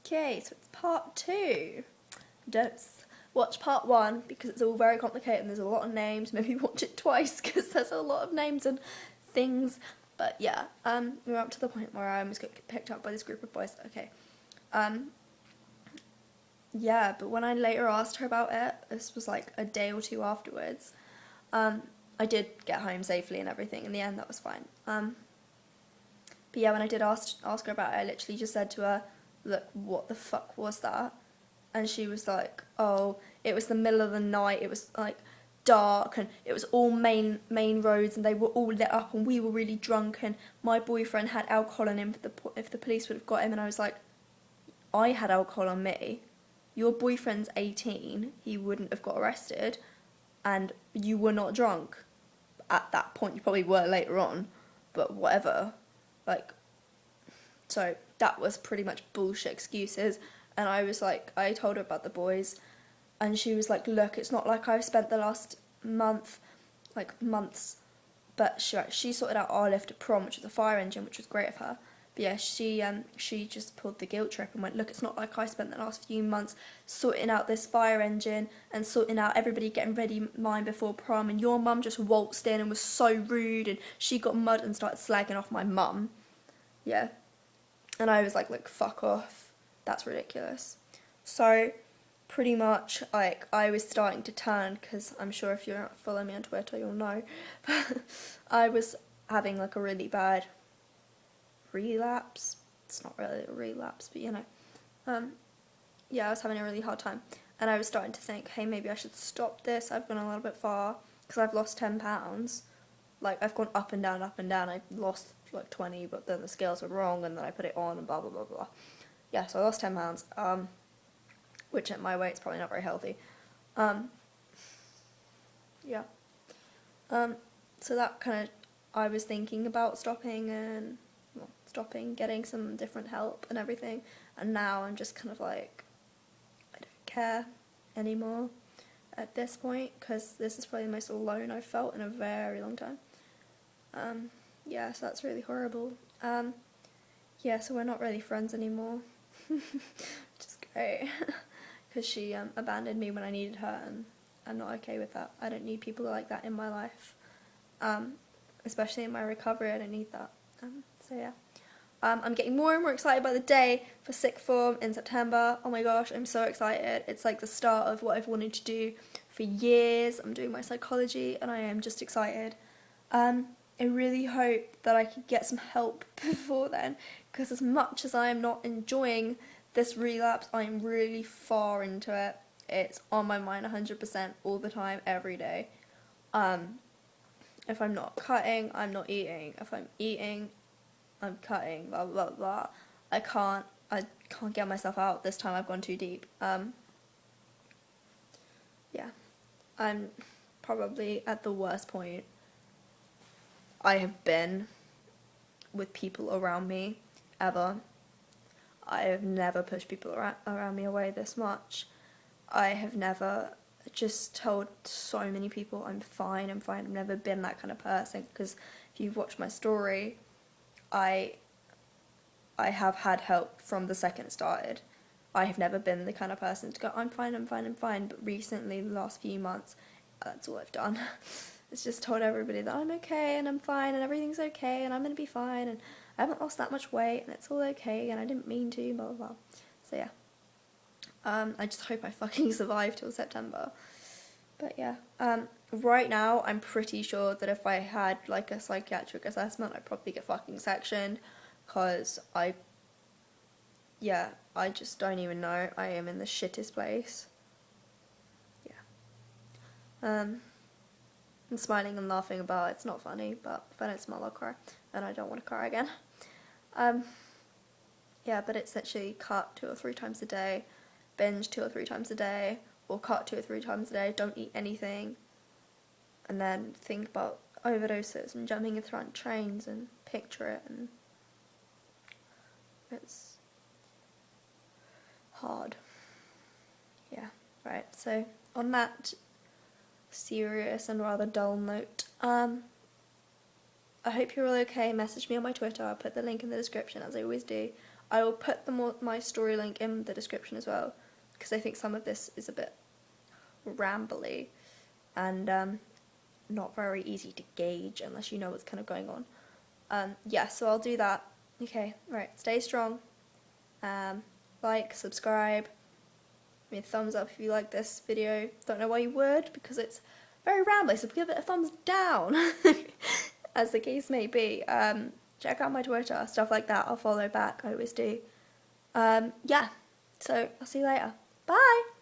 Okay, so it's part 2. Don't watch part 1 because it's all very complicated and there's a lot of names. Maybe watch it twice because there's a lot of names and things. But yeah, we're up to the point where I almost got picked up by this group of boys. Okay. Yeah, but when I later asked her about it, this was like a day or two afterwards, I did get home safely and everything. In the end, that was fine. But yeah, when I did ask her about it, I literally just said to her, look, what the fuck was that? And she was like, oh, it was the middle of the night, it was like dark and it was all main roads and they were all lit up and we were really drunk and my boyfriend had alcohol on him if the police would have got him. And I was like, I had alcohol on me. Your boyfriend's 18, he wouldn't have got arrested and you were not drunk at that point. You probably were later on, but whatever. Like, so that was pretty much bullshit excuses. And I was like, I told her about the boys and she was like, look, it's not like I've spent the last months, but she sorted out our lift at prom, which was a fire engine, which was great of her. But yeah, she just pulled the guilt trip and went, look, it's not like I spent the last few months sorting out this fire engine and sorting out everybody getting ready mine before prom, and your mum just waltzed in and was so rude and she got mud and started slagging off my mum. Yeah. And I was like, look, fuck off. That's ridiculous. So pretty much, like, I was starting to turn, because I'm sure if you're not following me on Twitter, you'll know. I was having, like, a really bad relapse. It's not really a relapse, but you know. Yeah, I was having a really hard time. And I was starting to think, hey, maybe I should stop this. I've gone a little bit far, because I've lost 10 pounds. Like, I've gone up and down, up and down. I lost, like, 20, but then the scales were wrong, and then I put it on, and blah, blah, blah, blah. Yeah, so I lost 10 pounds, which at my weight is probably not very healthy. Yeah. So that kind of, I was thinking about stopping and, well, getting some different help and everything, and now I'm just kind of like, I don't care anymore at this point, because this is probably the most alone I've felt in a very long time. Yeah, so that's really horrible. Yeah, so we're not really friends anymore, which is great, because she abandoned me when I needed her, and I'm not okay with that. I don't need people like that in my life, especially in my recovery. I don't need that. So yeah, I'm getting more and more excited by the day for sixth form in September. Oh my gosh, I'm so excited. It's like the start of what I've wanted to do for years. I'm doing my psychology and I am just excited. I really hope that I could get some help before then, because as much as I am not enjoying this relapse, I am really far into it. It's on my mind 100% all the time, every day. If I'm not cutting, I'm not eating. If I'm eating, I'm cutting, blah, blah, blah. I can't get myself out. This time I've gone too deep. Yeah. I'm probably at the worst point I have been with people around me ever. I have never pushed people around me away this much. I have never just told so many people I'm fine. I've never been that kind of person, because if you've watched my story, I have had help from the second it started. I have never been the kind of person to go, I'm fine, but recently, the last few months, that's all I've done. It's just told everybody that I'm okay and I'm fine and everything's okay and I'm going to be fine and I haven't lost that much weight and it's all okay and I didn't mean to, blah, blah, blah. So yeah. I just hope I fucking survive till September. But yeah. Right now, I'm pretty sure that if I had, like, a psychiatric assessment, I'd probably get fucking sectioned, because I just don't even know. I am in the shittest place. Yeah. I'm smiling and laughing about it. It's not funny, but if I don't smile, I'll cry, and I don't want to cry again. Yeah, but it's literally cut 2 or 3 times a day, binge 2 or 3 times a day, or cut 2 or 3 times a day, don't eat anything, and then think about overdoses and jumping in front of trains and picture it, and it's hard. Yeah, right, so on that serious and rather dull note, I hope you're all okay. Message me on my Twitter. I'll put the link in the description, as I always do. I will put my story link in the description as well, because I think some of this is a bit rambly and not very easy to gauge unless you know what's kind of going on. Yeah, so I'll do that. Okay, right, stay strong. Like, subscribe, give me a thumbs up if you like this video. Don't know why you would, because it's very rambly, so give it a thumbs down, as the case may be. Check out my Twitter, stuff like that, I'll follow back, I always do. Yeah, so I'll see you later. Bye!